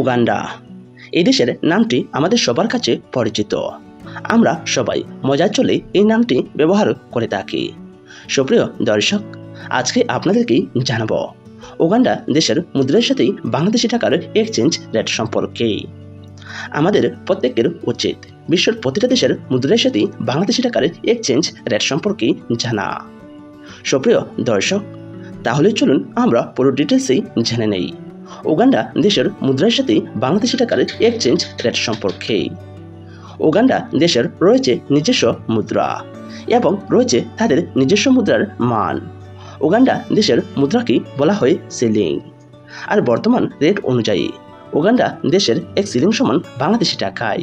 Uganda. এই দেশের নামটি আমাদের সবার কাছে পরিচিত। আমরা সবাই মজার চলে এই নামটি ব্যবহার করে থাকি। সুপ্রিয় দর্শক, আজকে আপনাদেরকে জানাবো উগান্ডা দেশের মুদ্রার সাথে বাংলাদেশি টাকার এক্সচেঞ্জ রেট সম্পর্কে। আমাদের প্রত্যেকের উচিত বিশ্বের প্রতিটা দেশের মুদ্রার সাথে বাংলাদেশি টাকার এক্সচেঞ্জ রেট সম্পর্কে জানা। সুপ্রিয় দর্শক, তাহলে চলুন আমরা পুরো ডিটেলসেই জেনে নেই উগান্ডা দেশের মুদ্রার সাথে বাংলাদেশি টাকার এক্সচেঞ্জ রেট সম্পর্কে। উগান্ডা দেশের রয়েছে নিজস্ব মুদ্রা এবং রয়েছে তাদের নিজস্ব মুদ্রার মান। উগান্ডা দেশের মুদ্রাকে বলা হয় সিলিং। আর বর্তমান রেট অনুযায়ী উগান্ডা দেশের এক সিলিং সমান বাংলাদেশি টাকায়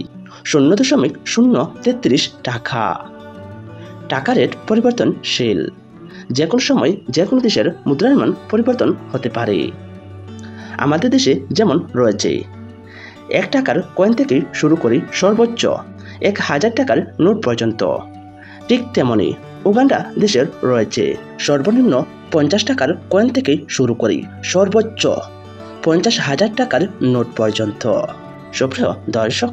0.033 টাকা। টাকা রেট পরিবর্তনশীল। যে কোনো সময় যে কোনো দেশের মুদ্রার মান পরিবর্তন হতে পারে। আমাদের দেশে যেমন রয়েছে 1 টাকার কয়েন থেকে শুরু করে সর্বোচ্চ 1000 টাকার নোট পর্যন্ত, ঠিক তেমনি উগান্ডা দেশের রয়েছে সর্বনিম্ন 50 টাকার কয়েন থেকে শুরু করে সর্বোচ্চ 50,000 টাকার নোট পর্যন্ত। সুপ্রিয় দর্শক,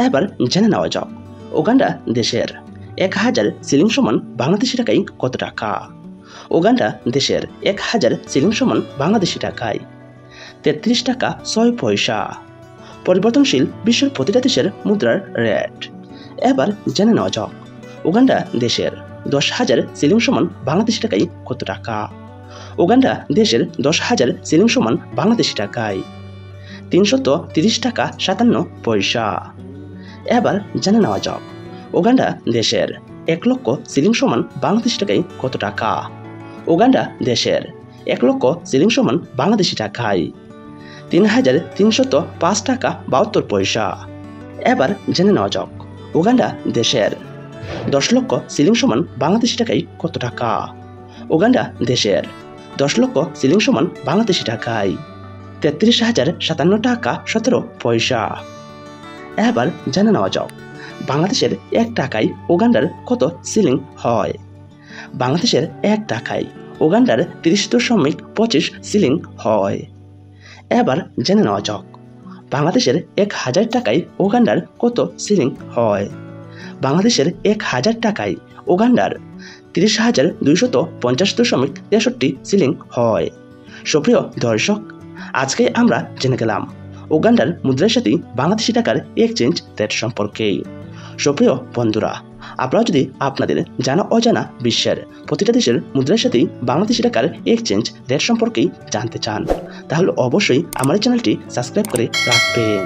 এবার জেনে নেওয়া যাক উগান্ডা দেশের 1000 সিলিং সমান বাংলাদেশি টাকায় কত টাকা। উগান্ডা দেশের 1000 সিলিং সমান বাংলাদেশি টাকায় 33 টাকা 6 পয়সা। পরিবর্তনশীল বিশ্বের প্রতিটা দেশের মুদ্রার রেট। এবার জেনে নেওয়া যাক উগান্ডা দেশের 10,000 সিলিং সমান বাংলাদেশি টাকায় কত টাকা। উগান্ডা দেশের 10,000 সিলিং সমান বাংলাদেশি টাকায় 330 টাকা 57 পয়সা। এবার জেনে নেওয়া যাক উগান্ডা দেশের 1 লক্ষ সিলিং সমান বাংলাদেশি টাকায় কত টাকা। উগান্ডা দেশের 1 লক্ষ সিলিং সমান বাংলাদেশি টাকায় 3,305 টাকা 72 পয়সা। এবার জেনে নেওয়া যাক উগান্ডা দেশের 10 লক্ষ সিলিং সমান বাংলাদেশি টাকায় কত টাকা। উগান্ডা দেশের 10 লক্ষ সিলিং সমান বাংলাদেশি টাকায় 33,057 টাকা 17 পয়সা। এবার জেনে নেওয়া যাক বাংলাদেশের 1 টাকায় উগান্ডার কত সিলিং হয়। বাংলাদেশের 1 টাকায় উগান্ডার 30.25 সিলিং হয়। এবার জেনে নেওয়া যাক বাংলাদেশের 1000 টাকায় উগান্ডার কত সিলিং হয়। বাংলাদেশের 1000 টাকায় উগান্ডার 30,250.63 সিলিং হয়। সুপ্রিয় দর্শক, আজকে আমরা জেনে গেলাম উগান্ডার মুদ্রার সাথে বাংলাদেশি টাকার এক্সচেঞ্জ রেট সম্পর্কে। সুপ্রিয় বন্ধুরা, আপনারা যদি আপনাদের জানা অজানা বিশ্বের প্রতিটা দেশের মুদ্রার সাথে বাংলাদেশি টাকার এক্সচেঞ্জ রেট সম্পর্কে জানতে চান, তাহলে অবশ্যই আমার চ্যানেলটি সাবস্ক্রাইব করে রাখবেন।